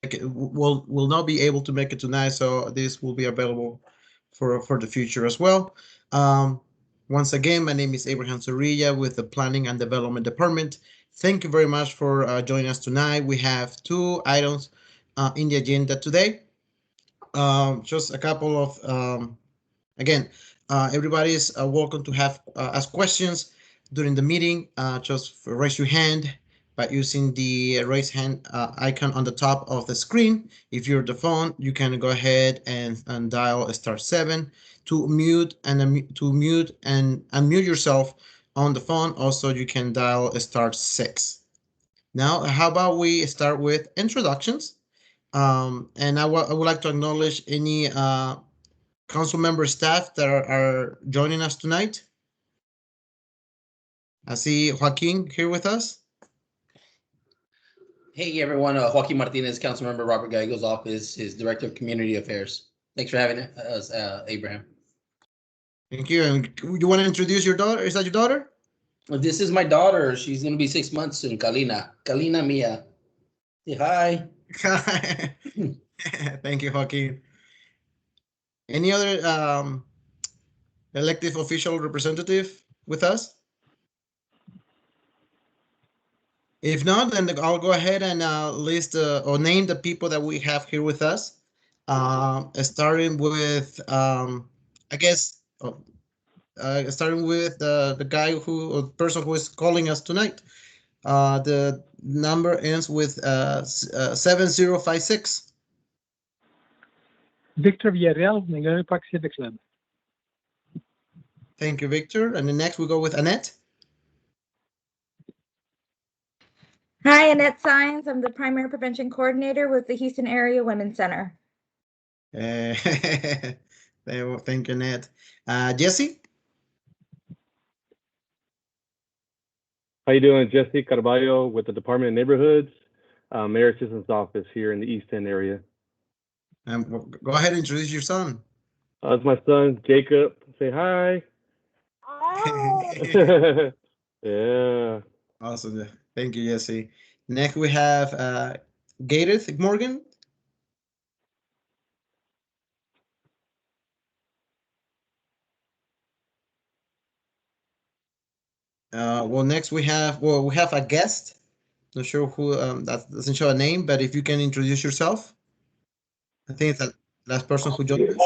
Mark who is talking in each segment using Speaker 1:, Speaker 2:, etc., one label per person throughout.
Speaker 1: will not be able to make it tonight, so this will be available for the future as well. Um, Once again, my name is Abraham Zorrilla with the Planning and Development Department. Thank you very much for joining us tonight. We have two items in the agenda today. Just a couple of again, everybody is welcome to have ask questions during the meeting. Just raise your hand by using the raise hand icon on the top of the screen. If you're the phone, you can go ahead and dial *7 to mute and unmute yourself on the phone. Also, you can dial *6. Now, how about we start with introductions? And I would like to acknowledge any council member staff that are joining us tonight. I see Joaquin here with us.
Speaker 2: Hey everyone, Joaquin Martinez, Councilmember Robert Gallego's office, his Director of Community Affairs. Thanks for having us, Abraham.
Speaker 1: Thank you. And you want to introduce your daughter? Is that your daughter?
Speaker 2: This is my daughter. She's going to be 6 months soon, Kalina. Kalina Mia. Say hi.
Speaker 1: Thank you, Joaquin. Any other elective official representative with us? If not, then I'll go ahead and list or name the people that we have here with us. Starting with, I guess, starting with the guy or the person who is calling us tonight. The number ends with 7056.
Speaker 3: Victor Villarreal, Magnolia Park Civic Club.
Speaker 1: Thank you, Victor. And then next we go with Annette.
Speaker 4: Hi, Annette Sines. I'm the Primary Prevention Coordinator with the Houston Area Women's Center.
Speaker 1: Thank you, Annette. Jesse?
Speaker 5: How you doing? Jesse Carballo with the Department of Neighborhoods, Mayor Assistant's Office here in the East End area.
Speaker 1: Go ahead and introduce your son.
Speaker 5: That's my son, Jacob. Say hi. Yeah.
Speaker 1: Awesome. Thank you, Jesse. Next we have Gareth Morgan. Next we have a guest. Not sure who that doesn't show a name, but if you can introduce yourself. I think it's the last person who joined us.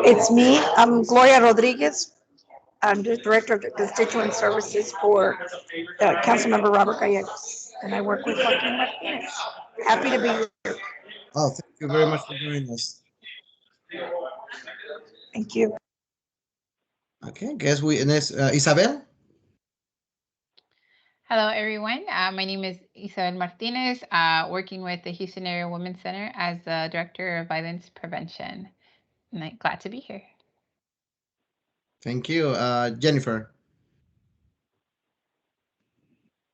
Speaker 6: It's me. I'm Gloria Rodriguez. I'm the Director of the Constituent Services for Councilmember Robert Gallegos, and I work with Joaquin Martinez. Happy to be here.
Speaker 1: Oh, thank you very much for joining us.
Speaker 6: Thank you.
Speaker 1: Okay, guess next Isabel.
Speaker 7: Hello, everyone. My name is Isabel Martinez, working with the Houston Area Women's Center as the Director of Violence Prevention. And I'm glad to be here.
Speaker 1: Thank you. Jennifer.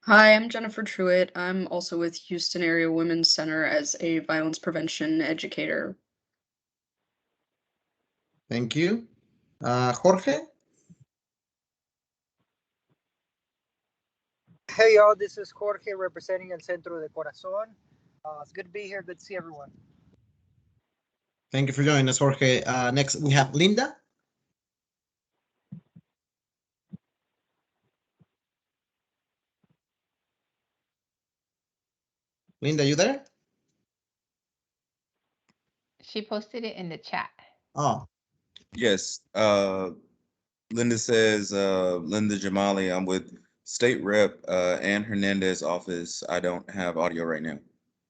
Speaker 8: Hi, I'm Jennifer Truitt. I'm also with Houston Area Women's Center as a violence prevention educator.
Speaker 1: Thank you. Jorge.
Speaker 9: Hey y'all, this is Jorge representing El Centro de Corazon. It's good to be here. Good to see everyone.
Speaker 1: Thank you for joining us, Jorge. Next we have Linda. Linda, you there?
Speaker 7: She posted it in the chat.
Speaker 1: Oh.
Speaker 10: Yes. Linda says, Linda Jamali, I'm with State Rep Ann Hernandez office. I don't have audio right now.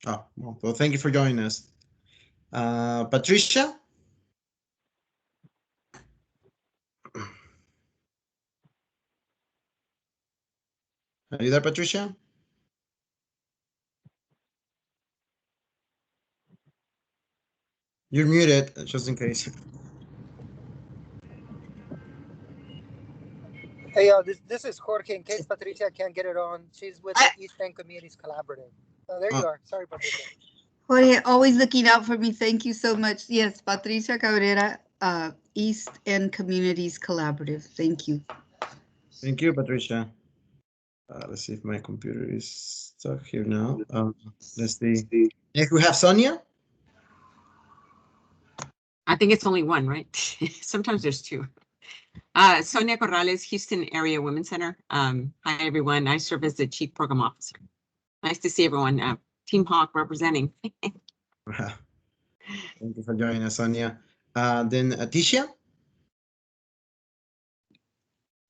Speaker 1: Oh, well, thank you for joining us. Patricia? Are you there, Patricia? You're muted, just in case.
Speaker 9: Hey y'all, this is Jorge. In case Patricia can't get it on, she's with the East End Communities Collaborative. Oh, there you are. Sorry, Patricia.
Speaker 11: Jorge, always looking out for me. Thank you so much. Yes, Patricia Cabrera, East End Communities Collaborative. Thank you.
Speaker 1: Thank you, Patricia. Let's see if my computer is stuck here now. Let's see. Next we have Sonia.
Speaker 12: I think it's only one, right? Sometimes there's two. Sonia Corrales, Houston Area Women's Center. Hi, everyone. I serve as the Chief Program Officer. Nice to see everyone. Team Hawk representing.
Speaker 1: Thank you for joining us, Sonia. Then Tisha.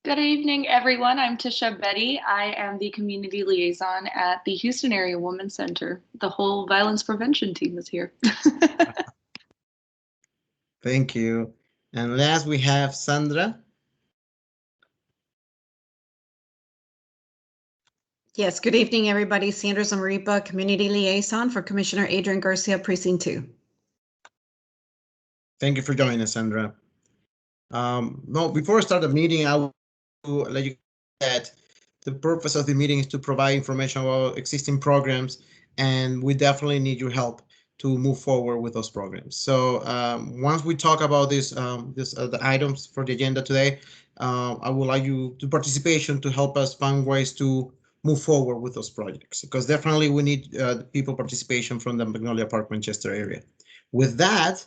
Speaker 13: Good evening, everyone. I'm Tisha Betty. I am the community liaison at the Houston Area Women's Center. The whole violence prevention team is here.
Speaker 1: Thank you. And last we have Sandra.
Speaker 14: Yes, good evening, everybody. Sandra Zamaripa, Community Liaison for Commissioner Adrian Garcia, Precinct 2.
Speaker 1: Thank you for joining us, Sandra. No, before I start the meeting, I will let you know that the purpose of the meeting is to provide information about existing programs, and we definitely need your help to move forward with those programs. So once we talk about the items for the agenda today, I would like you to participation to help us find ways to move forward with those projects, because definitely we need people participation from the Magnolia Park Manchester area. With that,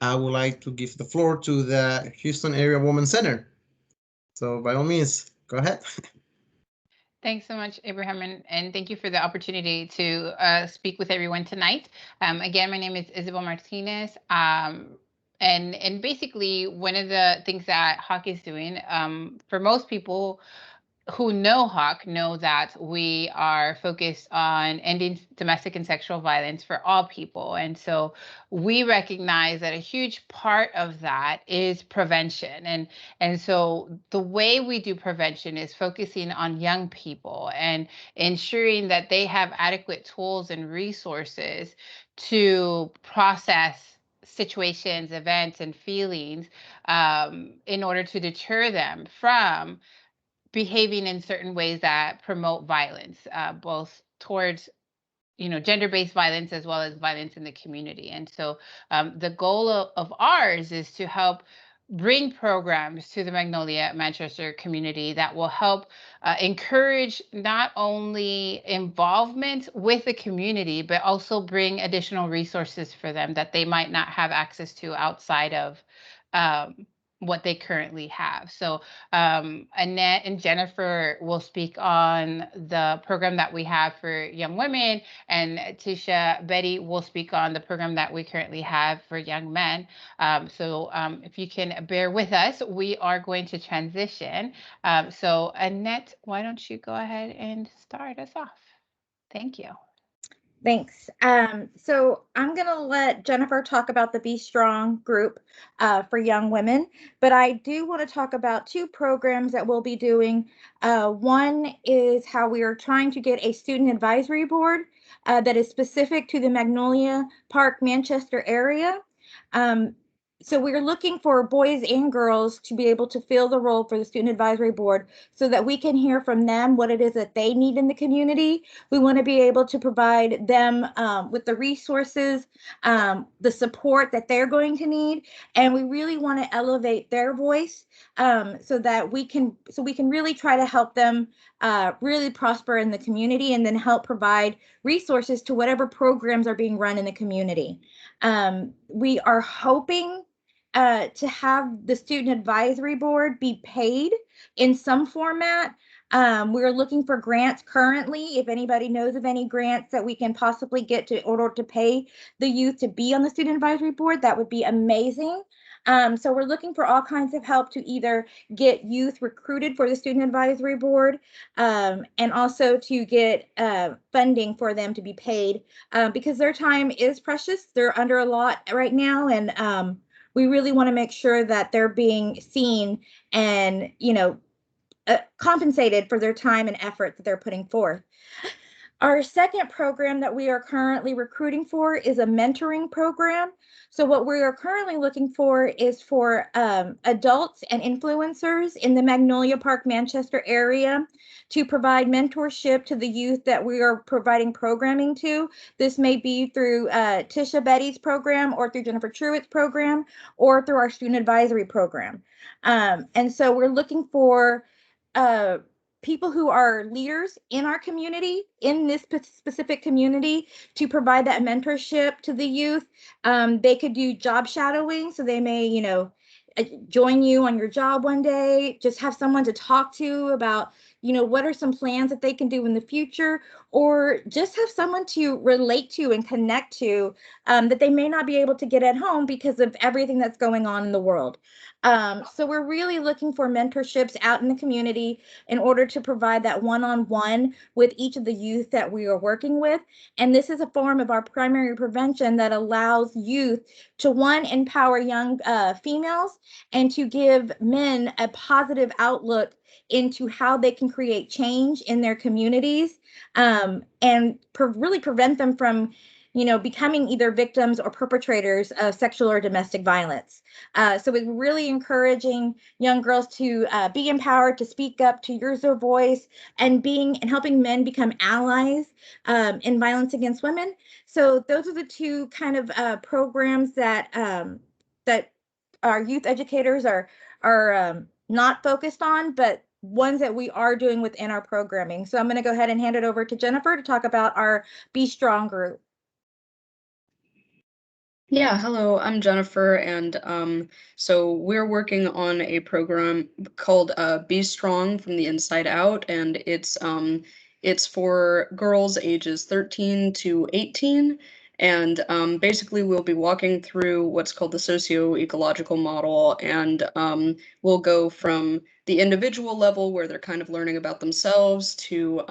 Speaker 1: I would like to give the floor to the Houston Area Women's Center. So by all means, go ahead.
Speaker 7: Thanks so much, Abraham, and thank you for the opportunity to speak with everyone tonight. Again, my name is Isabel Martinez. And basically, one of the things that Hawk is doing, for most people who know Hawk know that we are focused on ending domestic and sexual violence for all people. And so we recognize that a huge part of that is prevention. And so the way we do prevention is focusing on young people and ensuring that they have adequate tools and resources to process situations, events, and feelings in order to deter them from behaving in certain ways that promote violence, both towards gender-based violence as well as violence in the community. And so the goal of ours is to help bring programs to the Magnolia Manchester community that will help encourage not only involvement with the community, but also bring additional resources for them that they might not have access to outside of what they currently have. So Annette and Jennifer will speak on the program that we have for young women, and Tisha Betty will speak on the program that we currently have for young men. So if you can bear with us, we are going to transition. So Annette, why don't you go ahead and start us off? Thank you.
Speaker 4: Thanks. So I'm going to let Jennifer talk about the Be Strong group for young women, but I do want to talk about two programs that we'll be doing. One is how we are trying to get a student advisory board that is specific to the Magnolia Park Manchester area. So we're looking for boys and girls to be able to fill the role for the student advisory board so that we can hear from them what it is that they need in the community. We want to be able to provide them with the resources, the support that they're going to need, and we really want to elevate their voice so we can really try to help them really prosper in the community, and then help provide resources to whatever programs are being run in the community. We are hoping to have the student advisory board be paid in some format. We're looking for grants currently. If anybody knows of any grants that we can possibly get in order to pay the youth to be on the student advisory board, that would be amazing. So we're looking for all kinds of help to either get youth recruited for the student advisory board and also to get funding for them to be paid because their time is precious. They're under a lot right now, and we really want to make sure that they're being seen and, compensated for their time and effort that they're putting forth. Our second program that we are currently recruiting for is a mentoring program. So what we are currently looking for is for adults and influencers in the Magnolia Park Manchester area to provide mentorship to the youth that we are providing programming to. This may be through Tisha Betty's program, or through Jennifer Truitt's program, or through our student advisory program. And so we're looking for people who are leaders in our community, in this specific community, to provide that mentorship to the youth. They could do job shadowing, so they may, join you on your job one day, just have someone to talk to about, what are some plans that they can do in the future, or just have someone to relate to and connect to that they may not be able to get at home because of everything that's going on in the world. So we're really looking for mentorships out in the community in order to provide that one-on-one with each of the youth that we are working with. And this is a form of our primary prevention that allows youth to, one, empower young females, and to give men a positive outlook into how they can create change in their communities, and really prevent them from becoming either victims or perpetrators of sexual or domestic violence. So we're really encouraging young girls to be empowered, to speak up, to use their voice, and helping men become allies in violence against women. So those are the two kind of programs that that our youth educators are not focused on, but ones that we are doing within our programming. So I'm going to go ahead and hand it over to Jennifer to talk about our Be Strong group.
Speaker 8: Yeah, hello, I'm Jennifer, and so we're working on a program called Be Strong from the Inside Out, and it's for girls ages 13 to 18, and basically we'll be walking through what's called the socio-ecological model, and we'll go from the individual level where they're kind of learning about themselves to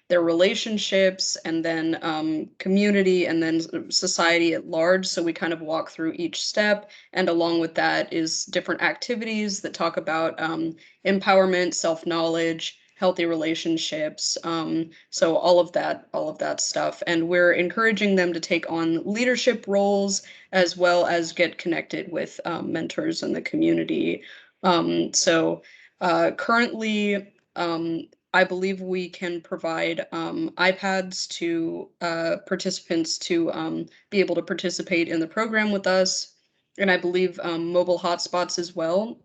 Speaker 8: their relationships, and then community, and then society at large. So we kind of walk through each step, and along with that is different activities that talk about empowerment, self-knowledge, healthy relationships, so all of that stuff. And we're encouraging them to take on leadership roles as well as get connected with mentors in the community. Currently, I believe we can provide iPads to participants to be able to participate in the program with us, and I believe mobile hotspots as well.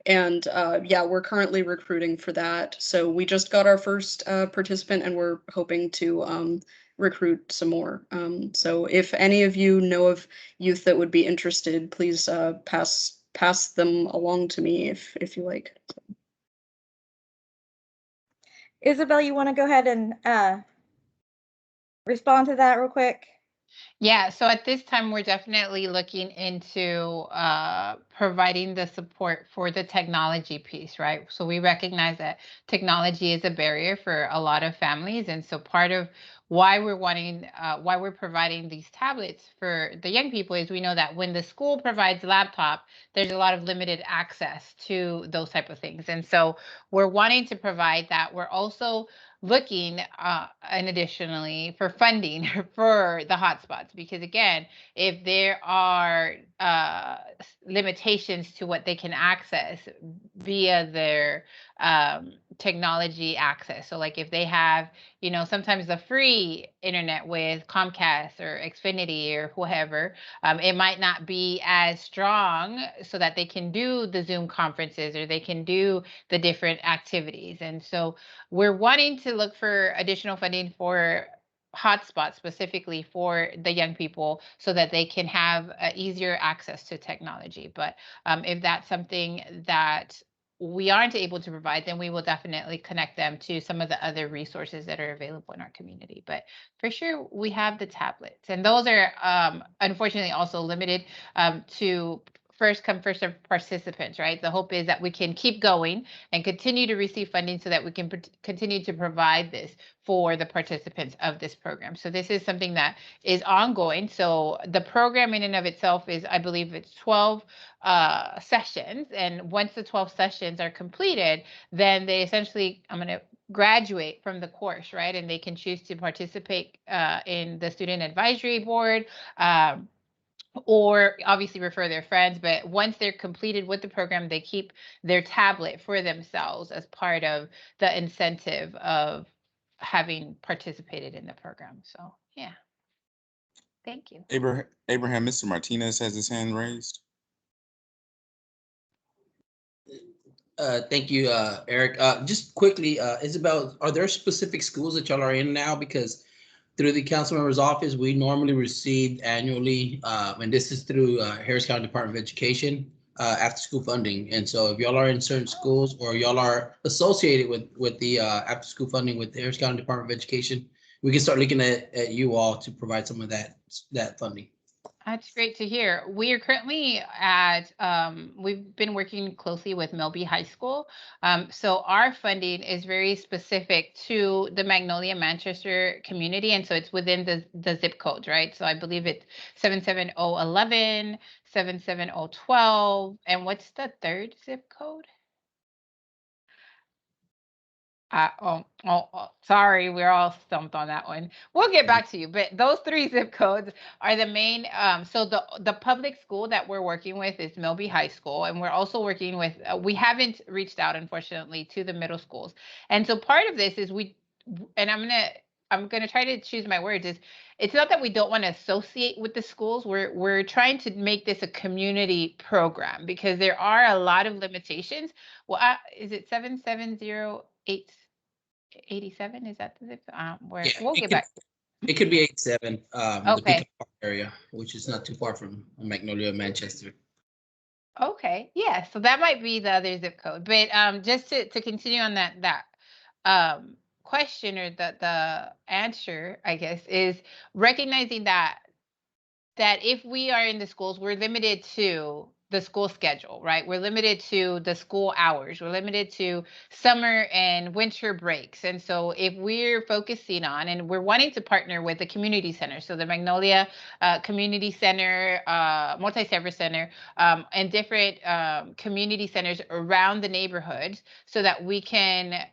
Speaker 8: Yeah, we're currently recruiting for that. So we just got our first participant, and we're hoping to recruit some more. So if any of you know of youth that would be interested, please pass them along to me if you like.
Speaker 4: Isabel, you want to go ahead and respond to that real quick?
Speaker 7: Yeah, so at this time, we're definitely looking into providing the support for the technology piece, right? So we recognize that technology is a barrier for a lot of families. And so part of why we're providing these tablets for the young people is we know that when the school provides laptop, there's a lot of limited access to those type of things. And so we're wanting to provide that. We're also looking and additionally for funding for the hotspots, because again, if there are limitations to what they can access via their technology access, so like if they have sometimes the free internet with Comcast or Xfinity or whoever, it might not be as strong so that they can do the Zoom conferences or they can do the different activities. And so we're wanting to look for additional funding for hotspots specifically for the young people so that they can have easier access to technology. But if that's something that we aren't able to provide, then we will definitely connect them to some of the other resources that are available in our community. But for sure, we have the tablets, and those are unfortunately also limited to first come, first served participants, right? The hope is that we can keep going and continue to receive funding so that we can continue to provide this for the participants of this program. So this is something that is ongoing. So the program in and of itself is, I believe it's 12 sessions. And once the 12 sessions are completed, then they essentially, I'm going to graduate from the course, right? And they can choose to participate in the student advisory board, or obviously refer their friends. But once they're completed with the program, they keep their tablet for themselves as part of the incentive of having participated in the program. So yeah, thank you.
Speaker 10: Abraham, Mr. Martinez has his hand raised.
Speaker 2: Thank you, Eric. Just quickly, Isabel, are there specific schools that y'all are in now? Because through the council member's office, we normally receive annually, and this is through Harris County Department of Education, after school funding. And so if y'all are in certain schools or y'all are associated with the after school funding with the Harris County Department of Education, we can start looking at you all to provide some of that funding.
Speaker 7: That's great to hear. We are currently at, we've been working closely with Milby High School. So our funding is very specific to the Magnolia Manchester community. And so it's within the zip codes, right? So I believe it's 77011, 77012. And what's the third zip code? Sorry, we're all stumped on that one. We'll get back to you, but those 3 zip codes are the main. So the public school that we're working with is Milby High School, and we're also working with. We haven't reached out, unfortunately, to the middle schools, and so part of this is and I'm gonna try to choose my words. It's not that we don't want to associate with the schools. We're trying to make this a community program because there are a lot of limitations. Well, is it 77087? Is that the zip? We'll get back.
Speaker 2: It could be 87. The
Speaker 7: Okay.
Speaker 2: Peacock Park area, which is not too far from Magnolia, Manchester.
Speaker 7: Okay. Yeah. So that might be the other zip code. But just to continue on that question or the answer, I guess, is recognizing that if we are in the schools, we're limited to the school schedule, right? We're limited to the school hours. We're limited to summer and winter breaks. And so if we're focusing on, and we're wanting to partner with the community center, so the Magnolia Community Center, Multi-Service Center, and different community centers around the neighborhoods so that we can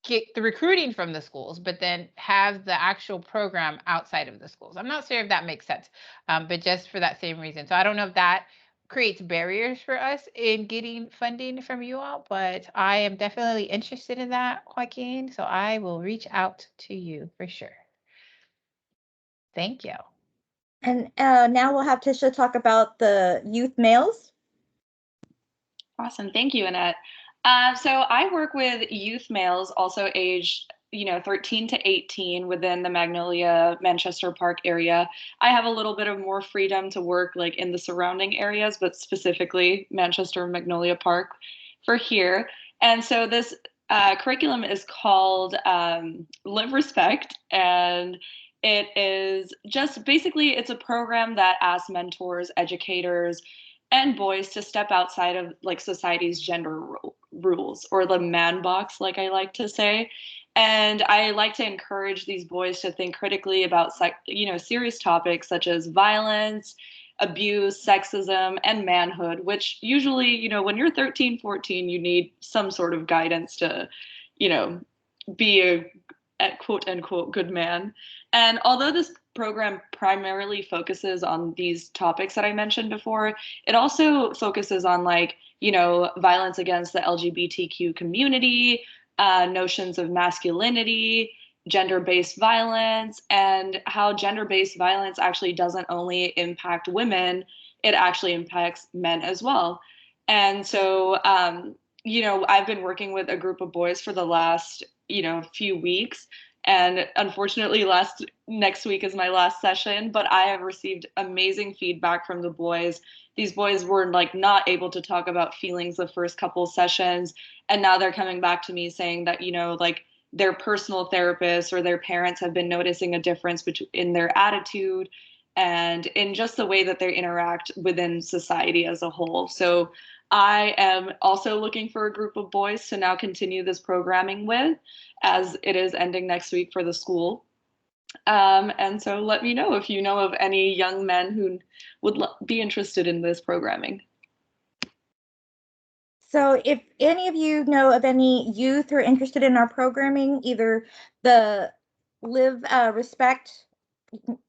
Speaker 7: get the recruiting from the schools, but then have the actual program outside of the schools. I'm not sure if that makes sense, but just for that same reason. So I don't know if that creates barriers for us in getting funding from you all, but I am definitely interested in that, Joaquin. So I will reach out to you for sure. Thank you.
Speaker 4: And now we'll have Tisha talk about the youth males.
Speaker 13: Awesome. Thank you, Annette. So I work with youth males, also aged 13 to 18 within the Magnolia Manchester Park area. I have a little bit of more freedom to work like in the surrounding areas, but specifically Manchester Magnolia Park for here. And so this curriculum is called Live Respect, and it is just basically it's a program that asks mentors, educators, and boys to step outside of like society's gender rules, or the man box, like I like to say. And I like to encourage these boys to think critically about serious topics such as violence, abuse, sexism, and manhood, which usually, when you're 13, 14, you need some sort of guidance to, be a quote unquote good man. And although this program primarily focuses on these topics that I mentioned before, it also focuses on violence against the LGBTQ community, notions of masculinity, gender-based violence, and how gender-based violence actually doesn't only impact women, it actually impacts men as well. And so, I've been working with a group of boys for the last, few weeks. And unfortunately, next week is my last session, but I have received amazing feedback from the boys. These boys were not able to talk about feelings the first couple sessions. And now they're coming back to me saying that, their personal therapists or their parents have been noticing a difference in their attitude and in just the way that they interact within society as a whole. So I am also looking for a group of boys to now continue this programming with, as it is ending next week for the school. And so let me know if you know of any young men who would be interested in this programming.
Speaker 4: So if any of you know of any youth who are interested in our programming, either the Live Respect,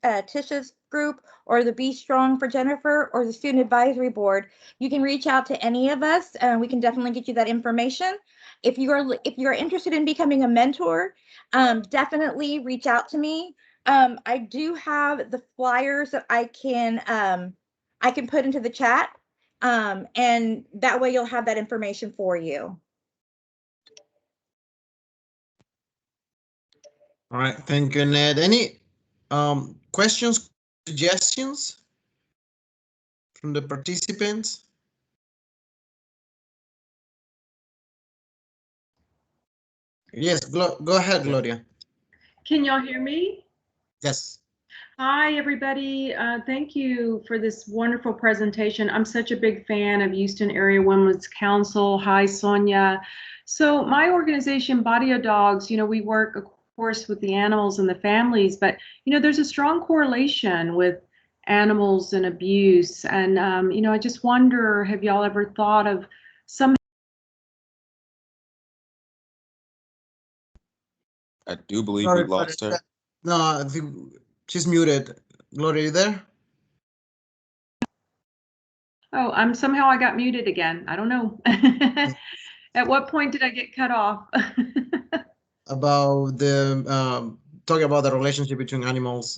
Speaker 4: Tisha's group, or the Be Strong for Jennifer, or the Student Advisory Board, you can reach out to any of us, and we can definitely get you that information. If you are interested in becoming a mentor, definitely reach out to me. I do have the flyers that I can put into the chat. And that way you'll have that information for you.
Speaker 1: All right, thank you, Ned. Any questions, suggestions from the participants? Yes, go ahead, Gloria.
Speaker 15: Can y'all hear me?
Speaker 1: Yes.
Speaker 15: Hi, everybody. Thank you for this wonderful presentation. I'm such a big fan of Houston Area Women's Council. Hi, Sonia. So my organization, Body of Dogs, we work, of course, with the animals and the families, but, there's a strong correlation with animals and abuse. And, I just wonder, have y'all ever thought of some...
Speaker 10: I do believe
Speaker 1: Sorry,
Speaker 10: we lost her.
Speaker 1: No, I think she's muted. Gloria, you there?
Speaker 15: Oh, somehow I got muted again. I don't know. At what point did I get cut off?
Speaker 1: About the talking about the relationship between animals.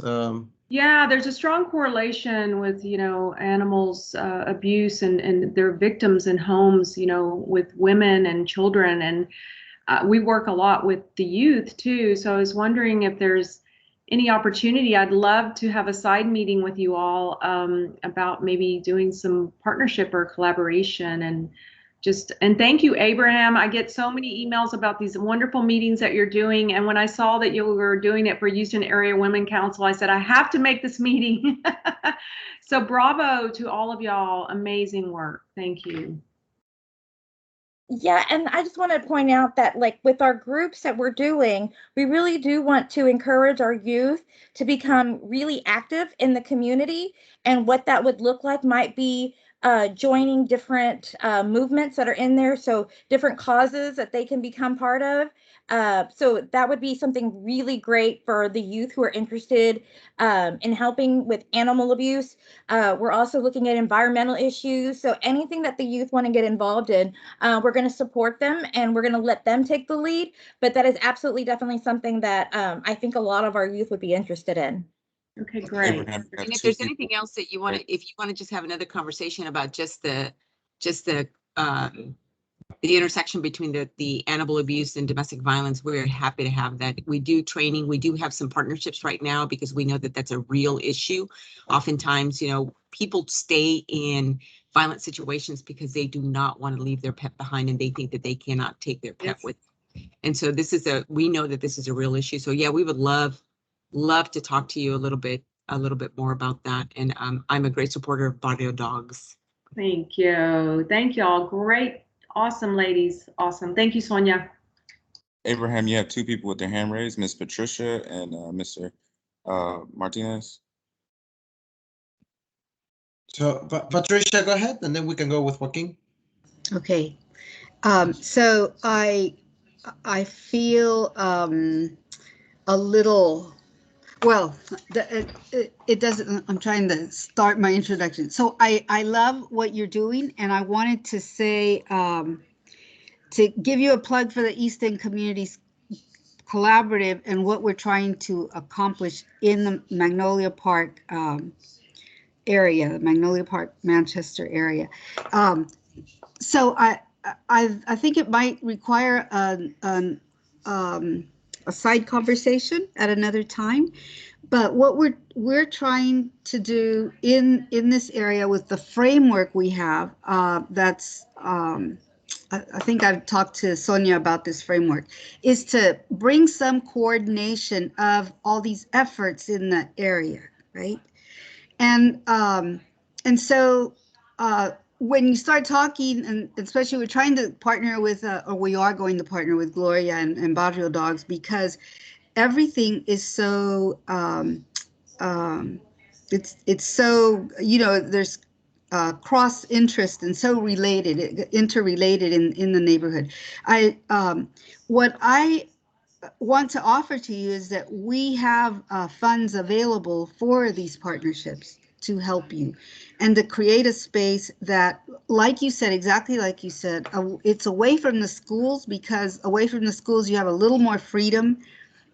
Speaker 15: Yeah, there's a strong correlation with, animals abuse and their victims in homes, with women and children. And we work a lot with the youth too. So I was wondering if there's any opportunity. I'd love to have a side meeting with you all about maybe doing some partnership or collaboration. And thank you, Abraham. I get so many emails about these wonderful meetings that you're doing. And when I saw that you were doing it for Houston Area Women Council, I said, I have to make this meeting. So bravo to all of y'all. Amazing work. Thank you.
Speaker 4: Yeah, and I just want to point out that, like, with our groups that we're doing, we really do want to encourage our youth to become really active in the community. And what that would look like might be joining different movements that are in there, so different causes that they can become part of. So that would be something really great for the youth who are interested in helping with animal abuse. We're also looking at environmental issues. So anything that the youth want to get involved in, we're going to support them and we're going to let them take the lead. But that is absolutely definitely something that I think a lot of our youth would be interested in.
Speaker 15: Okay, great.
Speaker 12: And if there's anything else that you want to, if you want to just have another conversation about just the intersection between the animal abuse and domestic violence, we're happy to have that. We do training. We do have some partnerships right now because we know that that's a real issue. Oftentimes, people stay in violent situations because they do not want to leave their pet behind and they think that they cannot take their pet with them. And so we know that this is a real issue. So yeah, we would love to talk to you a little bit more about that. And I'm a great supporter of Body of Dogs.
Speaker 15: Thank you. Thank y'all. Great. Awesome, ladies. Awesome. Thank you, Sonia.
Speaker 10: Abraham, you have two people with their hand raised, Miss Patricia and Mr. Martinez.
Speaker 1: So, Patricia, go ahead, and then we can go with Joaquin.
Speaker 11: Okay. So I feel a little, well, it doesn't, I'm trying to start my introduction. So I love what you're doing, and I wanted to say, to give you a plug for the East End Communities Collaborative and what we're trying to accomplish in the Magnolia Park area, Magnolia Park Manchester area. So I think it might require a side conversation at another time. But what we're trying to do in this area with the framework we have, that's I think I've talked to Sonia about this framework, is to bring some coordination of all these efforts in the area, right? And so when you start talking, and especially we're trying to partner with, or we are going to partner with Gloria and Barrio Dogs, because everything is so, it's so, there's cross interest and so interrelated in the neighborhood. What I want to offer to you is that we have funds available for these partnerships to help you, and to create a space that, like you said, exactly like you said, it's away from the schools, because away from the schools you have a little more freedom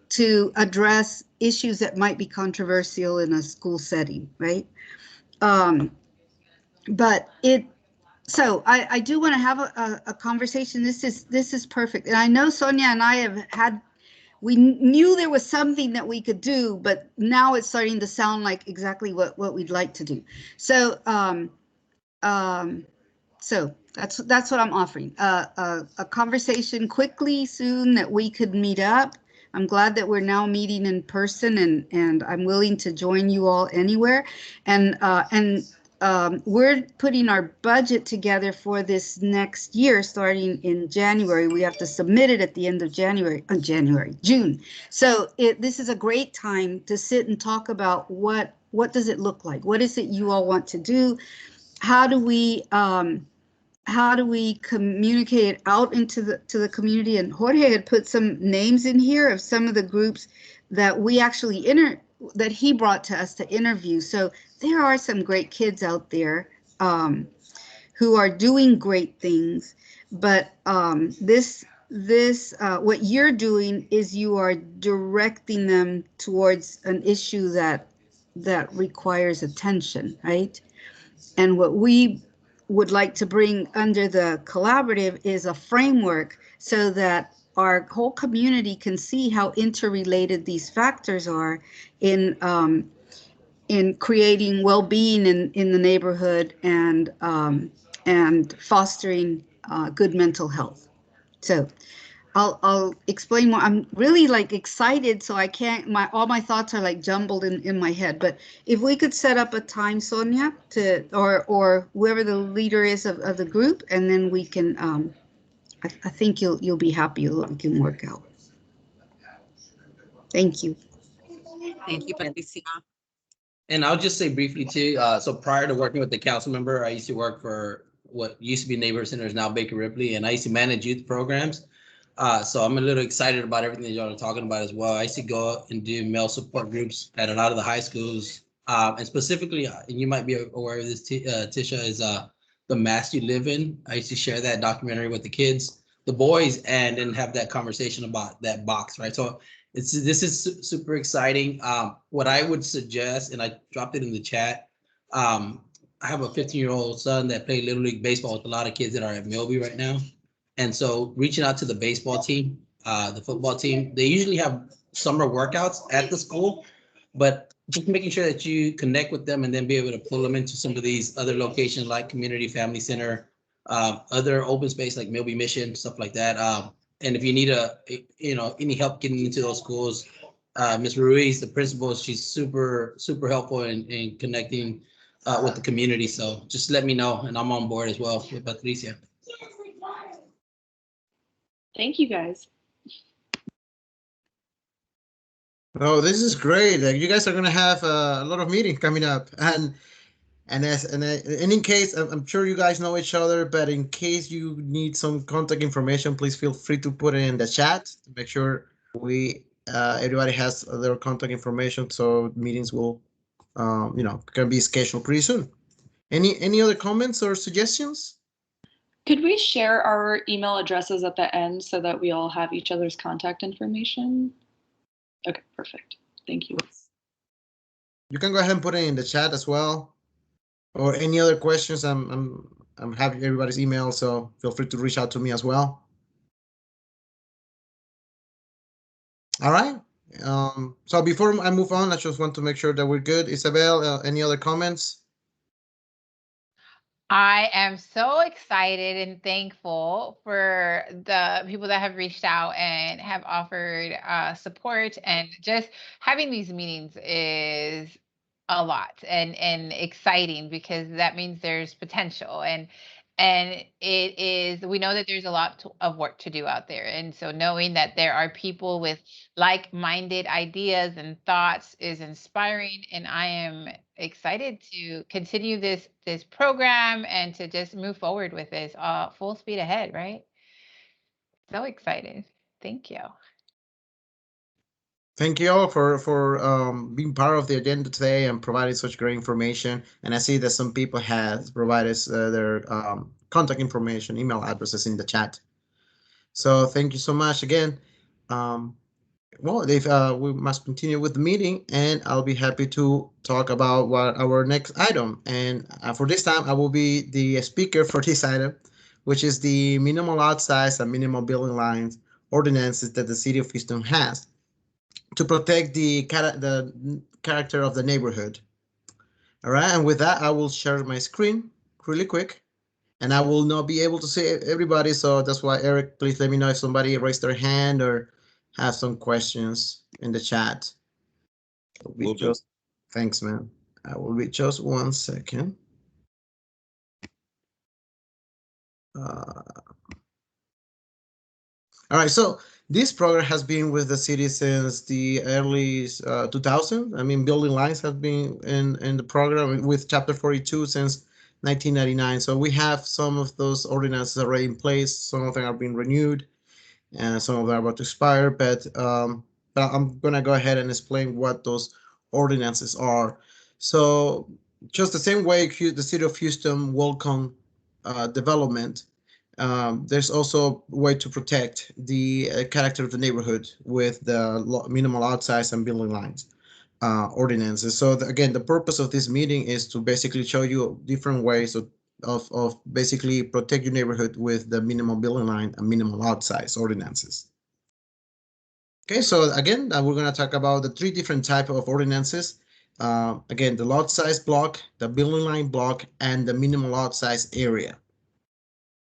Speaker 11: to address issues that might be controversial in a school setting, right? But So I do want to have a conversation. This is perfect. And I know Sonia and I have had, we knew there was something that we could do, but now it's starting to sound like exactly what we'd like to do. So so that's what I'm offering. A conversation quickly soon that we could meet up. I'm glad that we're now meeting in person, and I'm willing to join you all anywhere. And we're putting our budget together for this next year, starting in January. We have to submit it at the end of June. So this is a great time to sit and talk about what does it look like? What is it you all want to do? How do we communicate it out into the community? And Jorge had put some names in here of some of the groups that we actually that he brought to us to interview. So there are some great kids out there who are doing great things, but what you're doing is you are directing them towards an issue that requires attention, right? And what we would like to bring under the collaborative is a framework so that our whole community can see how interrelated these factors are in creating well-being in the neighborhood and fostering good mental health. So I'll explain more. I'm really like excited, so I can't, all my thoughts are like jumbled in my head. But if we could set up a time, Sonia, or whoever the leader is of the group, and then we can, I think you'll be happy we can work out. Thank you.
Speaker 12: Thank you, Patricia.
Speaker 2: And I'll just say briefly too, so prior to working with the council member, I used to work for what used to be Neighborhood Centers, now Baker Ripley, and I used to manage youth programs. So I'm a little excited about everything that y'all are talking about as well. I used to go out and do male support groups at a lot of the high schools. And specifically, and you might be aware of this, Tisha, is The Mass You Live In. I used to share that documentary with the kids, the boys, and then have that conversation about that box, right? So this is super exciting. What I would suggest, and I dropped it in the chat, I have a 15-year-old son that played Little League Baseball with a lot of kids that are at Milby right now. And so reaching out to the baseball team, the football team, they usually have summer workouts at the school, but just making sure that you connect with them and then be able to pull them into some of these other locations like Community Family Center, other open space like Milby Mission, stuff like that. And if you need any help getting into those schools, Ms. Ruiz, the principal, she's super helpful in connecting with the community. So just let me know, and I'm on board as well with Patricia.
Speaker 13: Thank you, guys.
Speaker 1: Oh, this is great. You guys are gonna have a lot of meetings coming up, and in case, I'm sure you guys know each other, but in case you need some contact information, please feel free to put it in the chat to make sure everybody has their contact information, so meetings will can be scheduled pretty soon. Any other comments or suggestions?
Speaker 13: Could we share our email addresses at the end so that we all have each other's contact information? Okay, perfect. Thank you.
Speaker 1: You can go ahead and put it in the chat as well, or any other questions. I'm having everybody's email, so feel free to reach out to me as well. All right. So before I move on, I just want to make sure that we're good. Isabel, any other comments?
Speaker 7: I am so excited and thankful for the people that have reached out and have offered support, and just having these meetings is a lot and exciting, because that means there's potential, and we know that there's a lot of work to do out there. And so knowing that there are people with like-minded ideas and thoughts is inspiring, and I am excited to continue this program and to just move forward with this full speed ahead, right? So excited. Thank you.
Speaker 1: Thank you all for being part of the agenda today and providing such great information. And I see that some people have provided their contact information, email addresses in the chat. So thank you so much again. well, if we must continue with the meeting, and I'll be happy to talk about what our next item. And for this time, I will be the speaker for this item, which is the minimal lot size and minimal building lines ordinances that the city of Houston has to protect the character of the neighborhood. All right, and with that, I will share my screen really quick, and I will not be able to see everybody, so that's why, Eric, please let me know if somebody raised their hand or have some questions in the chat.
Speaker 10: Will do.
Speaker 1: Thanks, man. I will be just 1 second. All right, so this program has been with the city since the early 2000. I mean, building lines have been in the program with Chapter 42 since 1999. So we have some of those ordinances already in place. Some of them are being renewed, and some of them are about to expire. But I'm gonna go ahead and explain what those ordinances are. So just the same way the city of Houston welcome development, there's also a way to protect the character of the neighborhood with the minimal lot size and building lines ordinances. So again, the purpose of this meeting is to basically show you different ways of basically protect your neighborhood with the minimum building line and minimum lot size ordinances. Okay, so again, we're going to talk about the three different types of ordinances. Again, the lot size block, the building line block, and the minimum lot size area.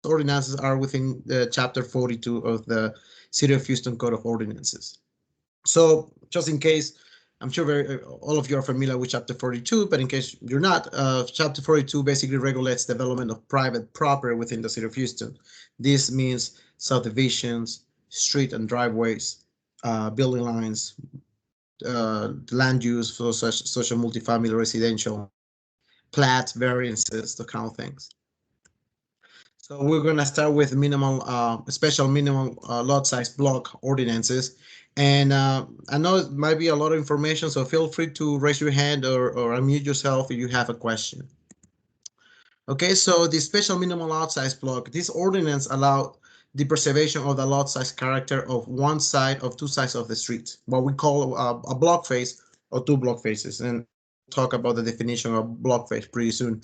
Speaker 1: Ordinances are within the Chapter 42 of the City of Houston Code of Ordinances. So just in case, I'm sure all of you are familiar with Chapter 42, but in case you're not, Chapter 42 basically regulates development of private property within the City of Houston. This means subdivisions, street and driveways, building lines, land use for such a multifamily residential, plat variances, the kind of things. So we're going to start with special minimum lot size block ordinances. And I know it might be a lot of information, so feel free to raise your hand or unmute yourself if you have a question. Okay, so the special minimum lot size block, this ordinance allows the preservation of the lot size character of one side of two sides of the street, what we call a block face or two block faces. And talk about the definition of block face pretty soon.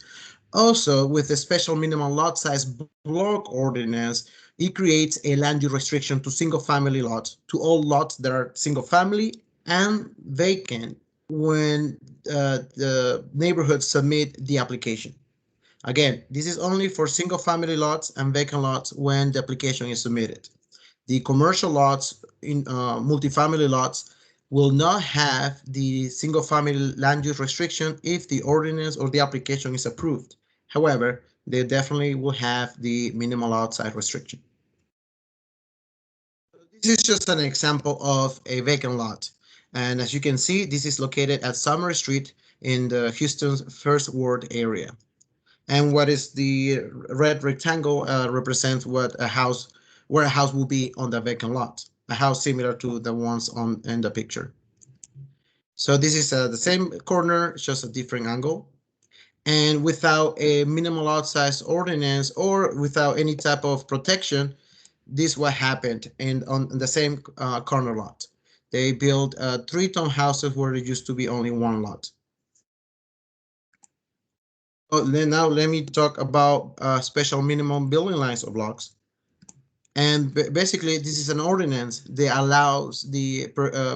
Speaker 1: Also, with the special minimum lot size block ordinance, it creates a land use restriction to single family lots, to all lots that are single family and vacant when the neighborhoods submit the application. Again, this is only for single family lots and vacant lots when the application is submitted. The commercial lots in multifamily lots will not have the single family land use restriction if the ordinance or the application is approved. However, they definitely will have the minimal lot size restriction. This is just an example of a vacant lot. And as you can see, this is located at Summer Street in the Houston's First Ward area. And what is the red rectangle represents where a house will be on the vacant lot, a house similar to the ones in the picture. So this is the same corner, it's just a different angle. And without a minimal lot size ordinance or without any type of protection, this is what happened on the same corner lot. They built 3 townhouses where there used to be only one lot. Now let me talk about special minimum building lines or blocks. And basically, this is an ordinance that allows the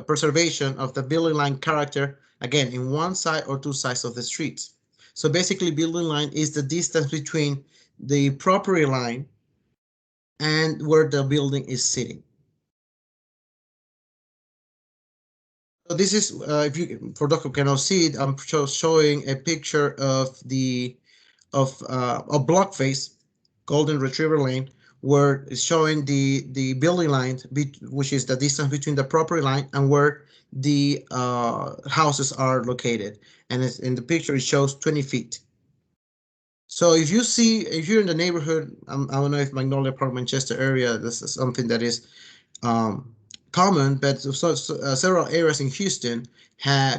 Speaker 1: preservation of the building line character, again, in one side or two sides of the streets. So basically, building line is the distance between the property line and where the building is sitting. So this is, for those who cannot see it, I'm showing a picture of a block face, Golden Retriever Lane, where it's showing the building line, which is the distance between the property line and where the houses are located. And in the picture, it shows 20 feet. So if you're in the neighborhood, I don't know if Magnolia Park Manchester area, this is something that is common, but several areas in Houston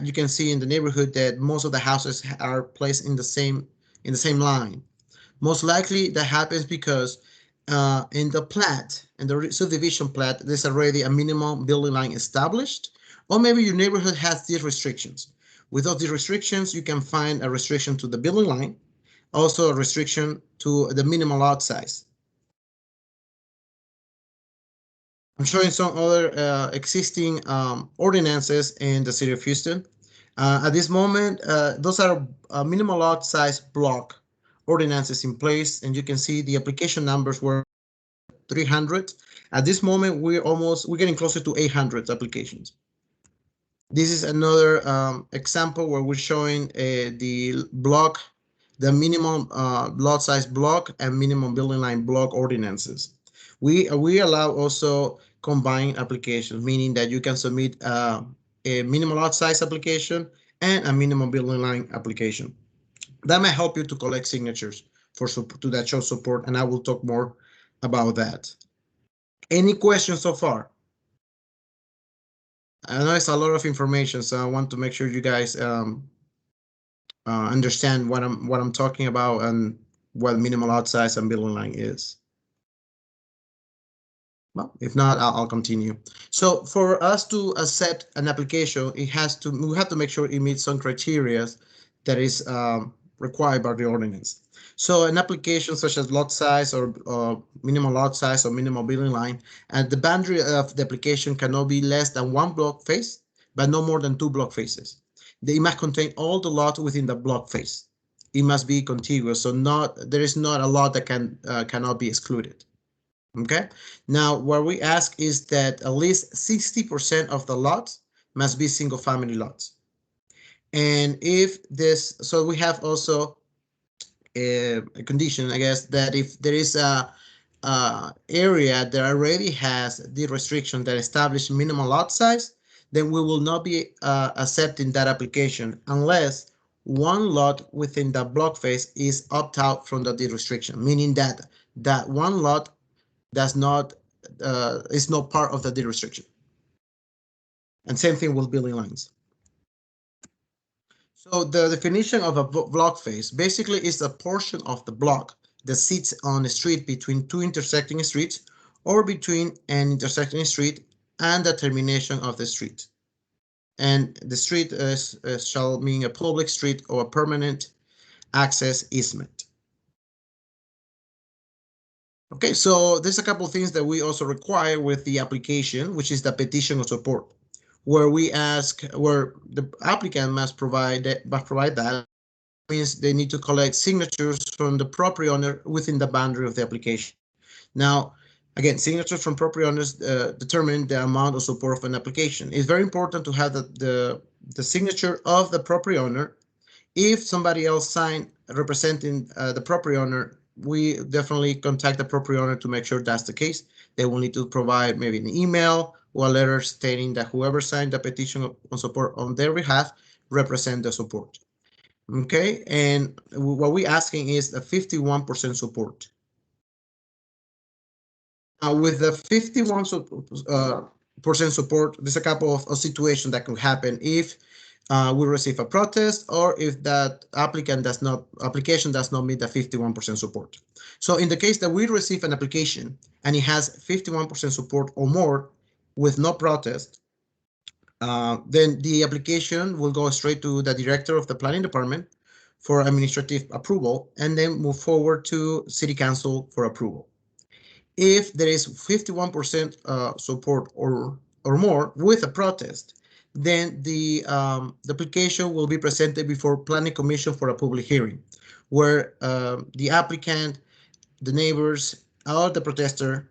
Speaker 1: you can see in the neighborhood that most of the houses are placed in the same line. Most likely that happens because in the plat, in the subdivision plat, there's already a minimum building line established, Or maybe your neighborhood has these restrictions. Without these restrictions, you can find a restriction to the building line, also a restriction to the minimal lot size. I'm showing some other existing ordinances in the city of Houston. At this moment, those are minimal lot size block ordinances in place, and you can see the application numbers were 300. At this moment, we're getting closer to 800 applications. This is another example where we're showing the block, the minimum lot size block and minimum building line block ordinances. We allow also combined applications, meaning that you can submit a minimum lot size application and a minimum building line application. That may help you to collect signatures to that show support, and I will talk more about that. Any questions so far? I know it's a lot of information, so I want to make sure you guys understand what I'm talking about and what minimal lot size and building line is. Well, if not, I'll continue. So for us to accept an application, we have to make sure it meets some criteria that is required by the ordinance. So an application such as lot size or minimum lot size or minimal building line, and the boundary of the application cannot be less than 1 block face, but no more than 2 block faces. They must contain all the lot within the block face. It must be contiguous, so there is not a lot that cannot be excluded. Okay. Now, what we ask is that at least 60% of the lots must be single-family lots. And if this, so we have also a condition, I guess, that if there is a area that already has the restriction that establishes minimum lot size, then we will not be accepting that application unless one lot within the block face is opt out from the deed restriction, meaning that that one lot is not part of the deed restriction. And same thing with building lines. So the definition of a block face basically is a portion of the block that sits on a street between two intersecting streets or between an intersecting street and the termination of the street. And the street shall mean a public street or a permanent access easement. Okay, so there's a couple of things that we also require with the application, which is the petition of support, where the applicant must provide that. Means they need to collect signatures from the property owner within the boundary of the application. Now, again, signatures from property owners determine the amount of support of an application. It's very important to have the signature of the property owner. If somebody else signed representing the property owner, we definitely contact the property owner to make sure that's the case. They will need to provide maybe an email or a letter stating that whoever signed the petition on support on their behalf represent the support. Okay, and what we're asking is a 51% support. With the 51% support, there's a couple of situations that can happen if we receive a protest or if that application does not meet the 51% support. So in the case that we receive an application and it has 51% support or more with no protest, then the application will go straight to the director of the planning department for administrative approval and then move forward to city council for approval. If there is 51% support or more with a protest, then the application will be presented before planning commission for a public hearing, where the applicant, the neighbors, or the protester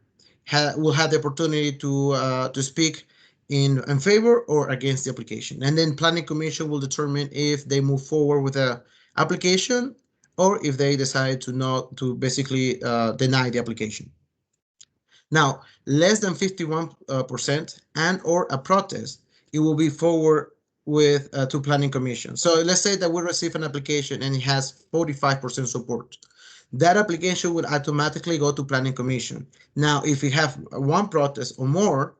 Speaker 1: will have the opportunity to speak in favor or against the application. And then planning commission will determine if they move forward with a application or if they decide to basically deny the application. Now, less than 51% and or a protest, it will be forward with to planning commission. So let's say that we receive an application and it has 45% support. That application would automatically go to planning commission. Now, if we have one protest or more,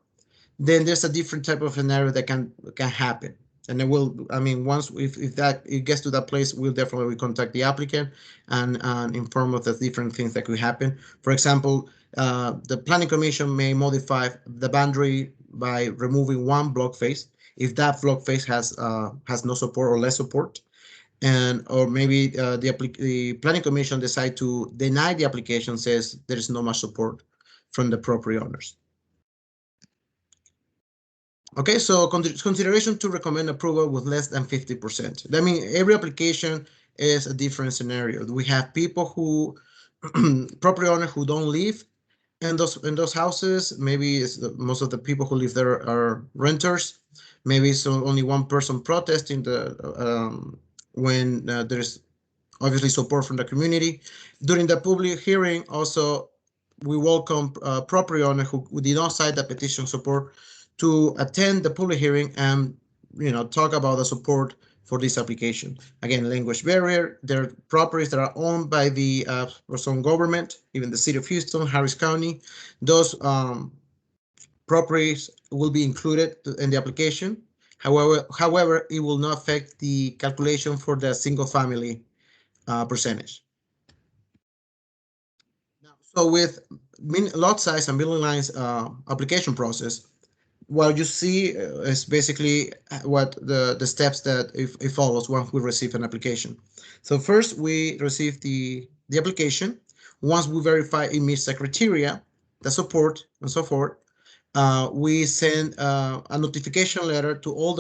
Speaker 1: then there's a different type of scenario that can happen. And it will, once if it gets to that place, we'll definitely contact the applicant and inform of the different things that could happen. For example, the planning commission may modify the boundary by removing one block face. if that block face has no support or less support, and or maybe the planning commission decide to deny the application, says there is no much support from the property owners. Okay, so consideration to recommend approval with less than 50%. I mean, every application is a different scenario. We have people who property owners who don't live in those houses. Maybe most of the people who live there are renters. Maybe it's only one person protesting when there's obviously support from the community. During the public hearing, also, we welcome property owners who did not cite the petition support to attend the public hearing and talk about the support for this application. Again, language barrier, there are properties that are owned by the some government, even the city of Houston, Harris County. Those properties will be included in the application. However, it will not affect the calculation for the single family percentage. So with lot size and building lines application process, what you see is basically what the steps that it follows once we receive an application. So first we receive the application. Once we verify it meets the criteria, the support and so forth, we send a notification letter to all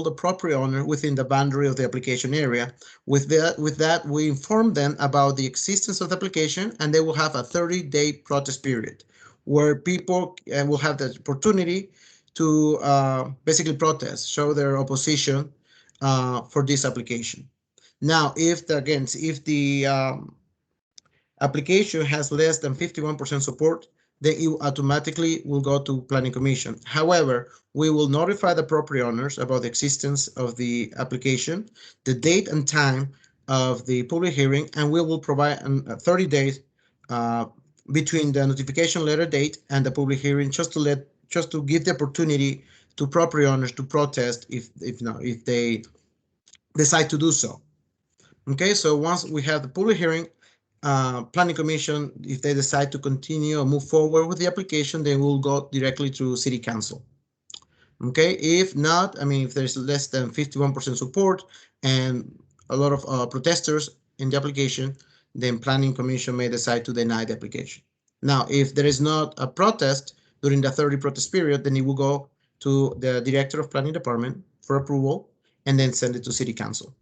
Speaker 1: the property owner within the boundary of the application area. With that, we inform them about the existence of the application, and they will have a 30-day protest period where people will have the opportunity to basically protest, show their opposition for this application. Now, if the application has less than 51% support, then it automatically will go to Planning Commission. However, we will notify the property owners about the existence of the application, the date and time of the public hearing, and we will provide 30 days between the notification letter date and the public hearing, just to give the opportunity to property owners to protest if they decide to do so. Okay, so once we have the public hearing, Planning Commission, if they decide to continue or move forward with the application, then we'll go directly to City Council. Okay, if not, I mean, if there's less than 51% support and a lot of protesters in the application, then Planning Commission may decide to deny the application. Now, if there is not a protest during the 30 protest period, then it will go to the Director of Planning Department for approval and then send it to City Council.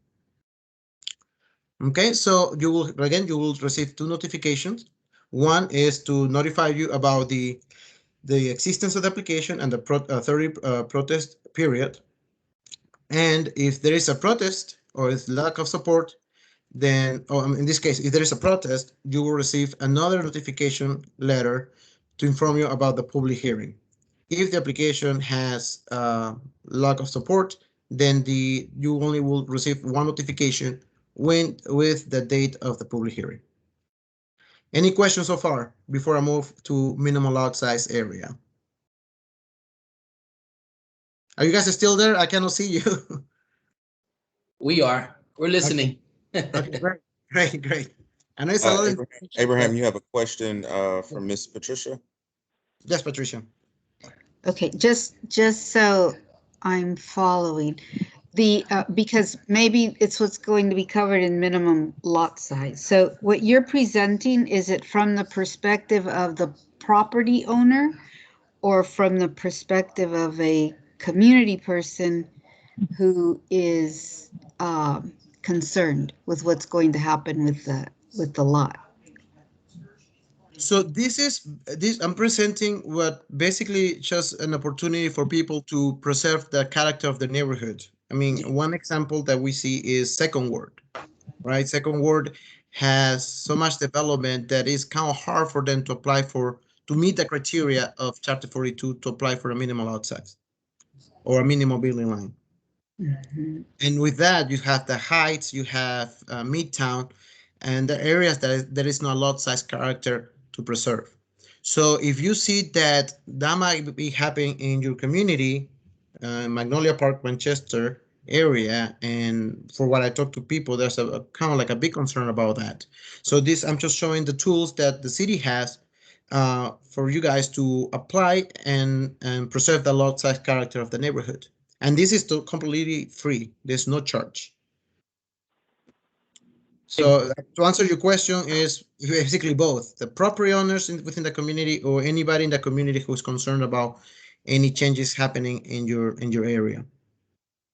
Speaker 1: Okay, so you will receive two notifications. One is to notify you about the existence of the application and the 30 protest period. And if there is a protest or is lack of support, then, in this case, if there is a protest, you will receive another notification letter to inform you about the public hearing. If the application has lack of support, then you only will receive one notification with the date of the public hearing. Any questions so far before I move to minimum lot size area? Are you guys still there? I cannot see you.
Speaker 2: We are. We're listening.
Speaker 1: Okay, great. I know it's a lot.
Speaker 10: Abraham, you have a question from Miss Patricia?
Speaker 1: Yes, Patricia.
Speaker 11: Okay, just so I'm following. Because maybe it's what's going to be covered in minimum lot size. So what you're presenting, is it from the perspective of the property owner or from the perspective of a community person who is concerned with what's going to happen with the lot?
Speaker 1: So this I'm presenting what basically just an opportunity for people to preserve the character of the neighborhood. I mean, one example that we see is Second Ward, right? Second Ward has so much development that it's kind of hard for them to meet the criteria of Chapter 42 to apply for a minimum lot size or a minimum building line. Mm-hmm. And with that, you have the Heights, you have Midtown, and the areas that there is no lot size character to preserve. So if you see that might be happening in your community, Magnolia Park Manchester area, and for what I talk to people, there's a kind of like a big concern about that. So I'm just showing the tools that the city has for you guys to apply and preserve the lot size character of the neighborhood. And this is completely free. There's no charge. So to answer your question is basically both the property owners within the community or anybody in the community who's concerned about any changes happening in your area.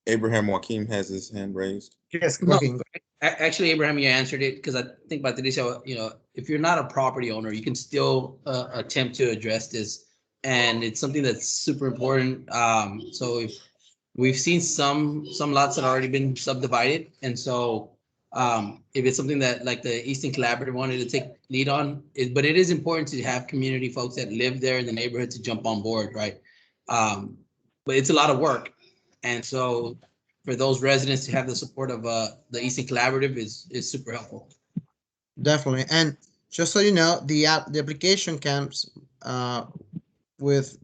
Speaker 10: Abraham Joaquim has his hand raised.
Speaker 1: Yes,
Speaker 2: No,
Speaker 1: Joaquin.
Speaker 2: actually, Abraham, you answered it because I think about Patricia, if you're not a property owner, you can still attempt to address this. And it's something that's super important. So if we've seen some lots that have already been subdivided. And so if it's something that like the Eastern Collaborative wanted to take lead on, but it is important to have community folks that live there in the neighborhood to jump on board, right? But it's a lot of work. And so for those residents to have the support of the Eastern Collaborative is super helpful.
Speaker 1: Definitely. And just so you know, the application comes with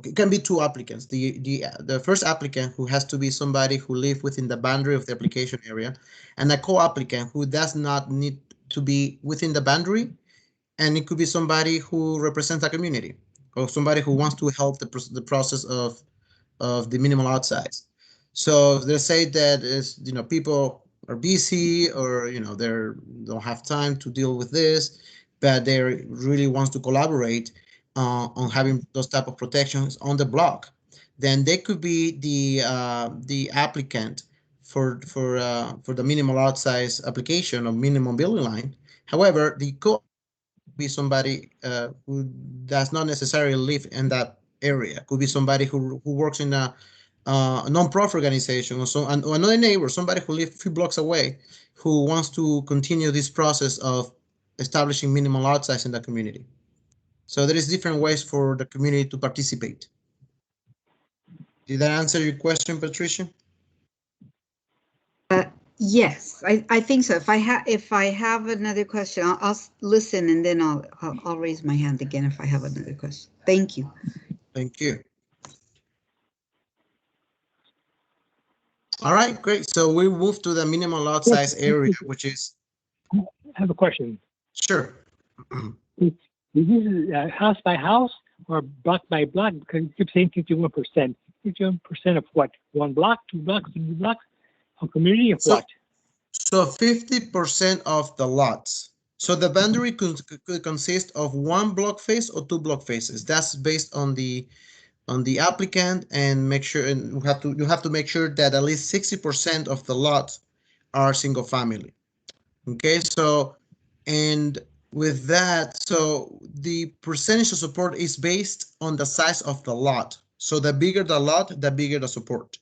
Speaker 1: it can be two applicants. The first applicant, who has to be somebody who lives within the boundary of the application area, and a co-applicant who does not need to be within the boundary, and it could be somebody who represents a community or somebody who wants to help the process of the minimal lot size. So they say that is people are busy or they don't have time to deal with this, but they really wants to collaborate on having those type of protections on the block. Then they could be the applicant for the minimal lot size application or minimum building line. However, the be somebody who does not necessarily live in that area. Could be somebody who works in a non-profit organization or another neighbor, somebody who lives a few blocks away, who wants to continue this process of establishing minimal lot size in the community. So there is different ways for the community to participate. Did that answer your question, Patricia?
Speaker 11: Yes, I think so. If I have another question, I'll listen and then I'll raise my hand again if I have another question. Thank you.
Speaker 1: Thank you. All right, great. So we move to the minimum lot size area, which is.
Speaker 3: I have a question.
Speaker 1: Sure.
Speaker 3: Is this house by house or block by block? Because you keep saying 51%. 51% of what? One block, two blocks, three blocks? A community of what?
Speaker 1: So 50% of the lots. So the boundary could consist of one block face or two block faces. That's based on the applicant, and make sure, and you have to make sure that at least 60% of the lots are single family. Okay, so and with that, so the percentage of support is based on the size of the lot. So the bigger the lot, the bigger the support.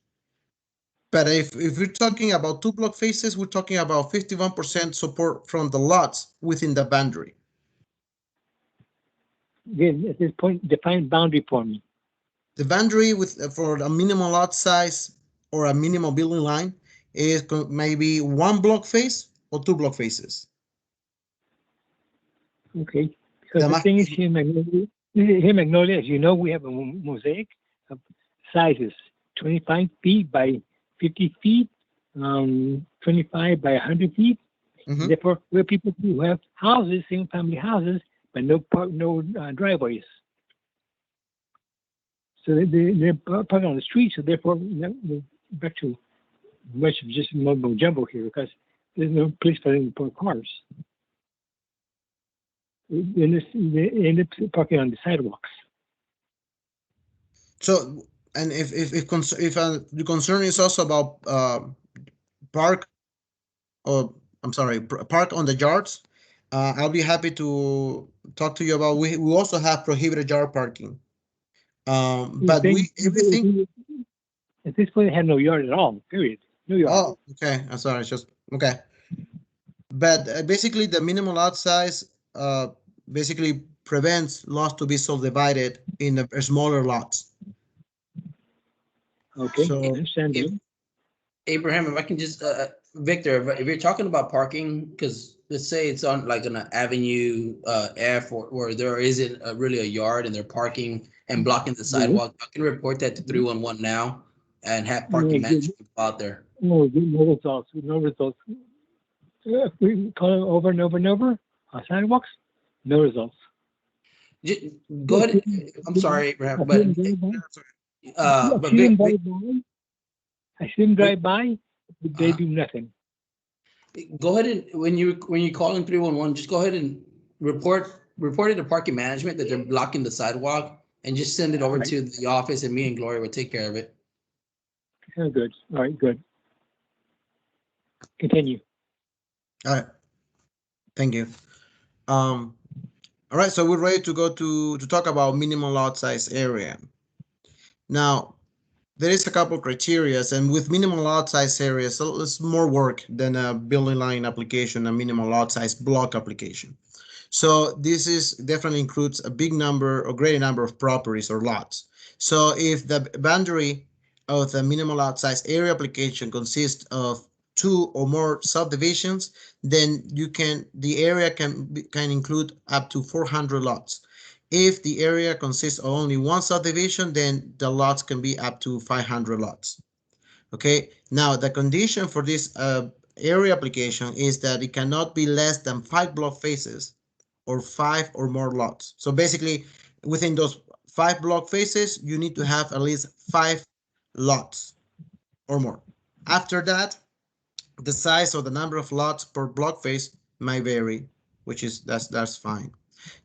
Speaker 1: But if we're talking about two block faces, we're talking about 51% support from the lots within the boundary.
Speaker 3: Again, at this point, define boundary for me.
Speaker 1: The boundary for a minimum lot size or a minimum building line is maybe one block face or two block faces.
Speaker 3: Okay, because the thing is here in Magnolia, as you know, we have a mosaic of sizes, 25 feet by 50 feet, 25 by 100 feet. Mm-hmm. Therefore, we're people who have houses, single family houses, but no driveways. So they're parked on the street, so therefore, we're back to much of just mumbo jumbo here because there's no place for them to park cars. They end up parking on the sidewalks.
Speaker 1: So, and if the concern is also about park on the yards, I'll be happy to talk to you about. We also have prohibited yard parking. But everything.
Speaker 3: At this point, they have no yard at all. Period. No yard.
Speaker 1: Oh, okay. I'm sorry. It's just okay. But basically, the minimum lot size basically prevents lots to be subdivided in smaller lots.
Speaker 3: Okay. So,
Speaker 2: Abraham, if I can just, Victor, if you're talking about parking, because let's say it's on like an Avenue F or there isn't really a yard and they're parking and blocking the sidewalk, I can report that to 311 now and have parking management out there.
Speaker 3: No results. No results. If we call it over and over and over on sidewalks, no results.
Speaker 2: Go ahead. I'm sorry, Abraham, but
Speaker 3: I see them drive by, but they do nothing.
Speaker 2: Go ahead and when you call in 311, just go ahead and report it to parking management that they're blocking the sidewalk, and just send it over to the office, and me and Gloria will take care of it.
Speaker 3: Oh, good. All right, good. Continue.
Speaker 1: All right. Thank you. All right, so we're ready to go to talk about minimum lot size area. Now, there is a couple criteria, and with minimum lot size area, so it's more work than a building line application, a minimum lot size block application. So this is definitely includes a big number or greater number of properties or lots. So if the boundary of the minimum lot size area application consists of 2 or more subdivisions, then the area can include up to 400 lots. If the area consists of only one subdivision, then the lots can be up to 500 lots. Okay, now the condition for this area application is that it cannot be less than 5 block faces or 5 or more lots. So basically, within those 5 block faces, you need to have at least 5 lots or more. After that, the size or the number of lots per block face might vary, which is that's fine.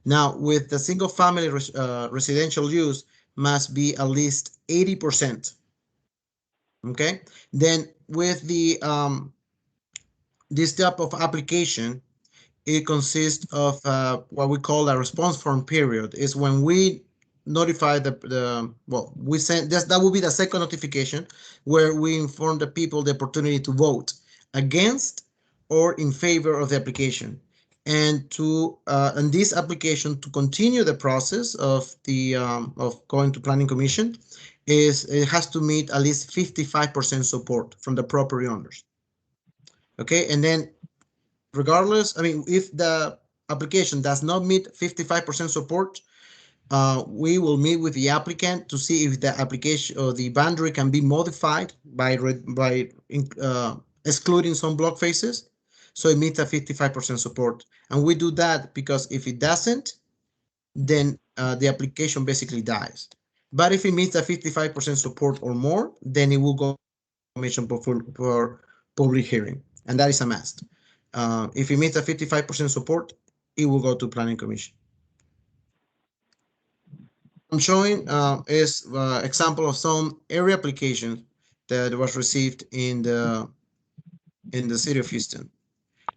Speaker 1: Now, with the single family residential use must be at least 80%. Okay, then with the this type of application, it consists of what we call a response form period. Is when we notify we send that will be the second notification where we inform the people the opportunity to vote against or in favor of the application, and to and this application to continue the process of the of going to planning commission it has to meet at least 55% support from the property owners. Okay, and then regardless, I mean, if the application does not meet 55% support, we will meet with the applicant to see if the application or the boundary can be modified by excluding some block faces, so it meets a 55% support. And we do that because if it doesn't, then the application basically dies. But if it meets a 55% support or more, then it will go to commission for public hearing, and that is a must. If it meets a 55% support, it will go to planning commission. I'm showing is example of some area applications that was received in the city of Houston.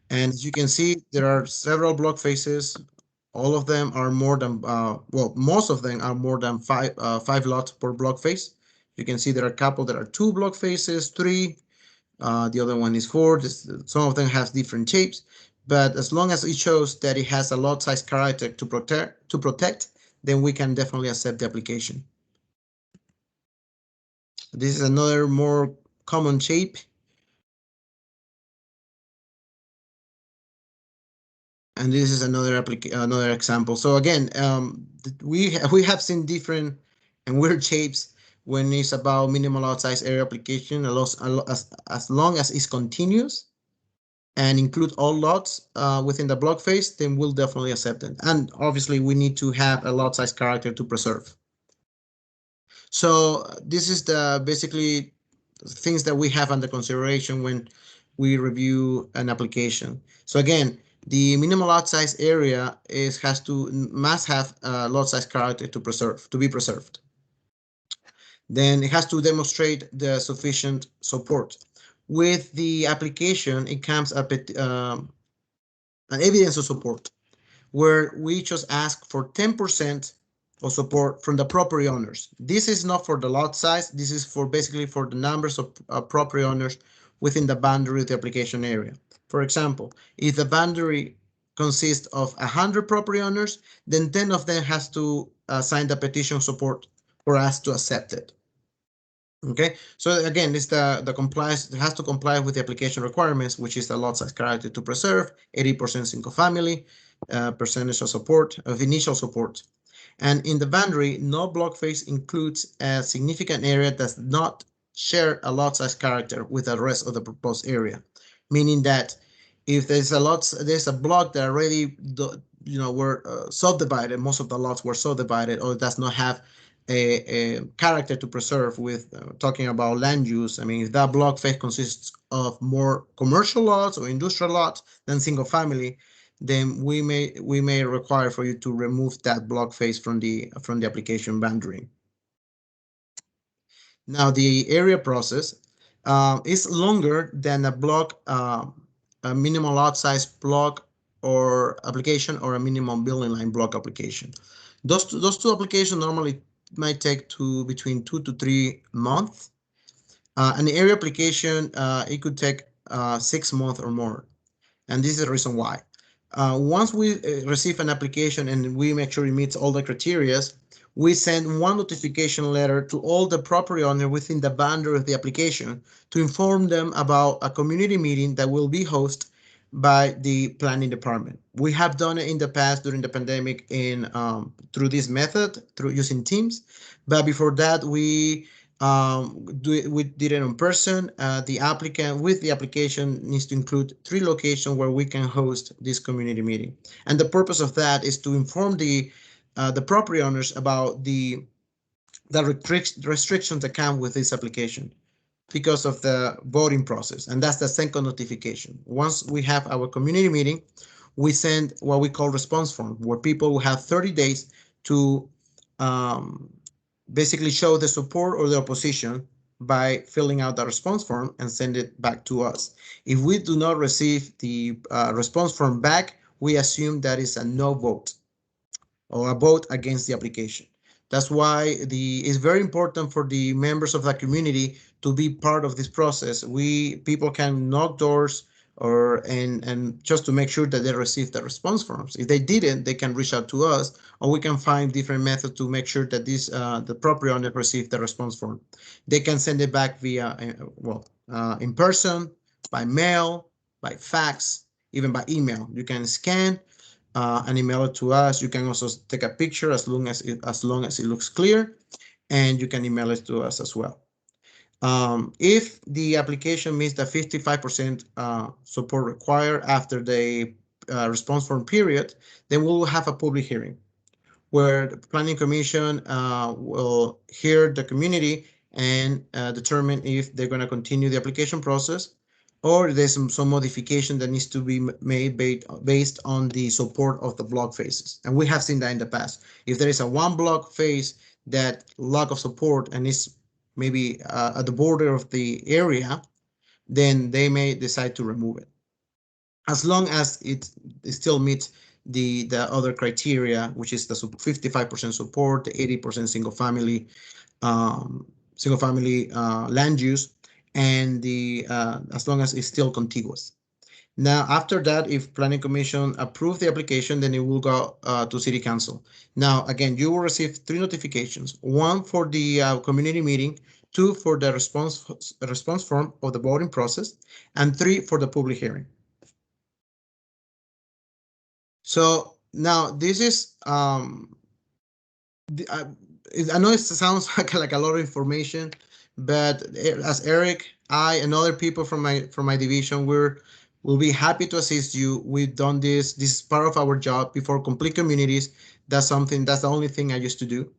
Speaker 1: And as you can see, there are several block faces. All of them are more than, well, most of them are more than five lots per block face. You can see there are a couple that are 2 block faces, 3. The other one is 4. Some of them have different shapes, but as long as it shows that it has a lot size character to protect, then we can definitely accept the application. This is another more common shape. And this is another example. So again, we have seen different and weird shapes when it's about minimal lot size area application, as long as it's continuous and include all lots within the block face, then we'll definitely accept it. And obviously, we need to have a lot size character to preserve. So this is the basically things that we have under consideration when we review an application. So again, the minimum lot size area must have a lot size character to be preserved. Then it has to demonstrate the sufficient support. With the application, it comes up with an evidence of support, where we just ask for 10% of support from the property owners. This is not for the lot size. This is for basically for the numbers of property owners within the boundary of the application area. For example, if the boundary consists of 100 property owners, then 10 of them has to sign the petition support for us to accept it. Okay, so again, it's the compliance. It has to comply with the application requirements, which is the lot size character to preserve, 80% single family, percentage of support, of initial support. And in the boundary, no block face includes a significant area that does not share a lot size character with the rest of the proposed area. Meaning that if there's a block that already were subdivided, most of the lots were subdivided, or it does not have a character to preserve with talking about land use. I mean, if that block face consists of more commercial lots or industrial lots than single family, then we may require for you to remove that block face from the application boundary. Now, the area process is longer than a block, a minimum lot size block or application, or a minimum building line block application. Those two applications normally might take between 2 to 3 months. An area application, it could take 6 months or more. And this is the reason why. Once we receive an application and we make sure it meets all the criteria, we send one notification letter to all the property owners within the boundary of the application to inform them about a community meeting that will be hosted by the planning department. We have done it in the past during the pandemic through this method, through using Teams. But before that, we did it in person. The applicant with the application needs to include 3 locations where we can host this community meeting. And the purpose of that is to inform the property owners about the restrictions that come with this application because of the voting process. And that's the second notification. Once we have our community meeting, we send what we call response form, where people will have 30 days to basically show the support or the opposition by filling out the response form and send it back to us. If we do not receive the response form back, we assume that is a no vote or a vote against the application. That's why it's very important for the members of the community to be part of this process. People can knock doors and just to make sure that they receive the response forms. If they didn't, they can reach out to us, or we can find different methods to make sure that the property owner receive the response form. They can send it back via in person, by mail, by fax, even by email. You can scan and email it to us. You can also take a picture as long as it looks clear, and you can email it to us as well. If the application meets the 55% support required after the response form period, then we'll have a public hearing where the Planning Commission will hear the community and determine if they're going to continue the application process, or there's some modification that needs to be made based on the support of the block faces. And we have seen that in the past. If there is a one block face that lack of support and is maybe at the border of the area, then they may decide to remove it. As long as it still meets the other criteria, which is the 55% support, the 80% single family land use, and as long as it's still contiguous. Now, after that, if Planning Commission approve the application, then it will go to City Council. Now, again, you will receive 3 notifications: 1 for the community meeting, 2 for the response form of the voting process, and 3 for the public hearing. So now this is I know it sounds like a lot of information, but as Eric, I, and other people from my division, we'll be happy to assist you. We've done this. This is part of our job before complete communities. That's the only thing I used to do.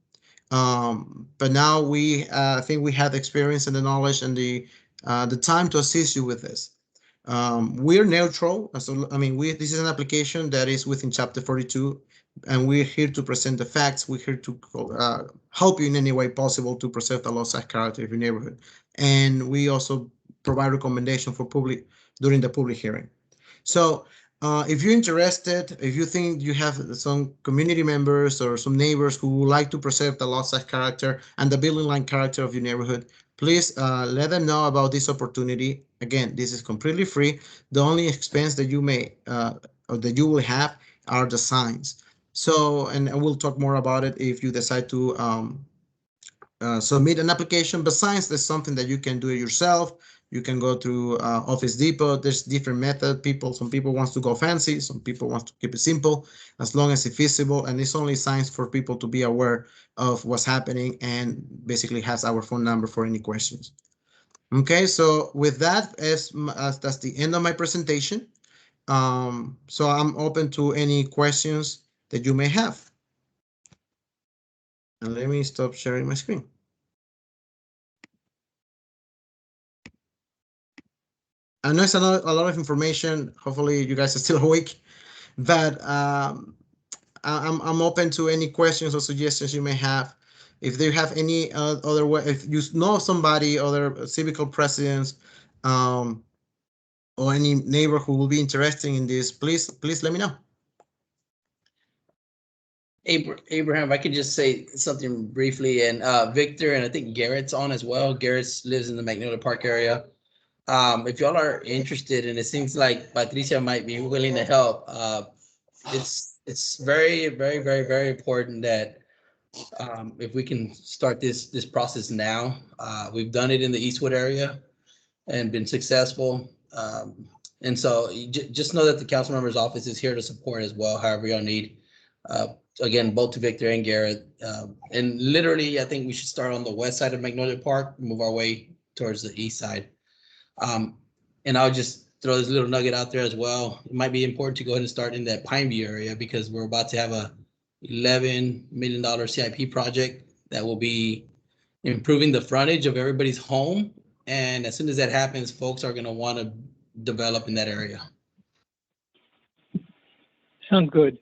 Speaker 1: But now I think we have the experience and the knowledge and the time to assist you with this. We're neutral. So, I mean, this is an application that is within Chapter 42, and we're here to present the facts. We're here to help you in any way possible to preserve the law-size character of your neighborhood. And we also provide recommendation for during the public hearing. So if you're interested, if you think you have some community members or some neighbors who would like to preserve the law-size character and the building line character of your neighborhood, please let them know about this opportunity. Again, this is completely free. The only expense that you may or that you will have are the signs. So, and we'll talk more about it if you decide to submit an application. But signs, that's something that you can do it yourself. You can go through Office Depot. There's different methods. Some people want to go fancy. Some people want to keep it simple, as long as it's feasible. And it's only signs for people to be aware of what's happening, and basically has our phone number for any questions. Okay, so with that, that's the end of my presentation. So I'm open to any questions that you may have. And let me stop sharing my screen. I know it's a lot of information. Hopefully you guys are still awake, but I'm open to any questions or suggestions you may have. If they have any other way, if you know somebody, other civic presidents, or any neighbor who will be interested in this, please let me know.
Speaker 2: Abraham, if I could just say something briefly, and Victor, and I think Garrett's on as well. Garrett lives in the Magnolia Park area. If y'all are interested, and it seems like Patricia might be willing to help, it's very, very, very, very important that if we can start this process now. We've done it in the Eastwood area and been successful. And so just know that the council member's office is here to support as well, however y'all need. Again, both to Victor and Garrett. And literally, I think we should start on the west side of Magnolia Park, move our way towards the east side. And I'll just throw this little nugget out there as well. It might be important to go ahead and start in that Pineview area because we're about to have a $11 million CIP project that will be improving the frontage of everybody's home. And as soon as that happens, folks are going to want to develop in that area.
Speaker 3: Sounds good.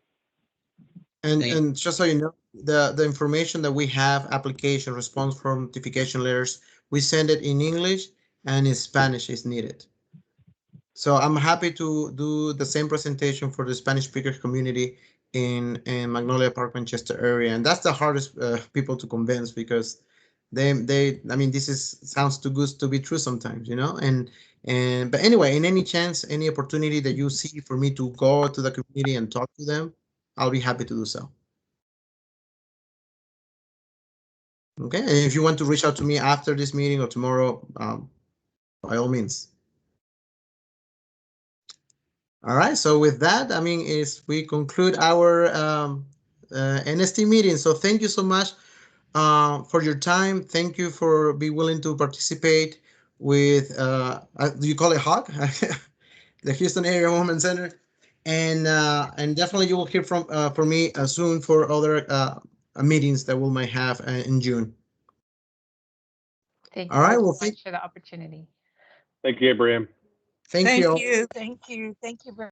Speaker 1: And just so you know, the information that we have, application, response form, notification letters, we send it in English and in Spanish is needed. So I'm happy to do the same presentation for the Spanish speaker community in Magnolia Park Manchester area, and that's the hardest people to convince because I mean, sounds too good to be true sometimes, you know. But anyway, in any chance, any opportunity that you see for me to go to the community and talk to them, I'll be happy to do so. Okay, and if you want to reach out to me after this meeting or tomorrow, by all means. All right, so with that, I mean, we conclude our NST meeting. So thank you so much for your time. Thank you for being willing to participate with, do you call it HOG? The Houston Area Women's Center. And definitely you will hear from me soon for other meetings that we might have in June.
Speaker 7: Thank
Speaker 1: All right,
Speaker 7: you
Speaker 1: well,
Speaker 7: so much for the opportunity.
Speaker 5: Thank you, Abraham.
Speaker 1: Thank you.
Speaker 6: Thank you very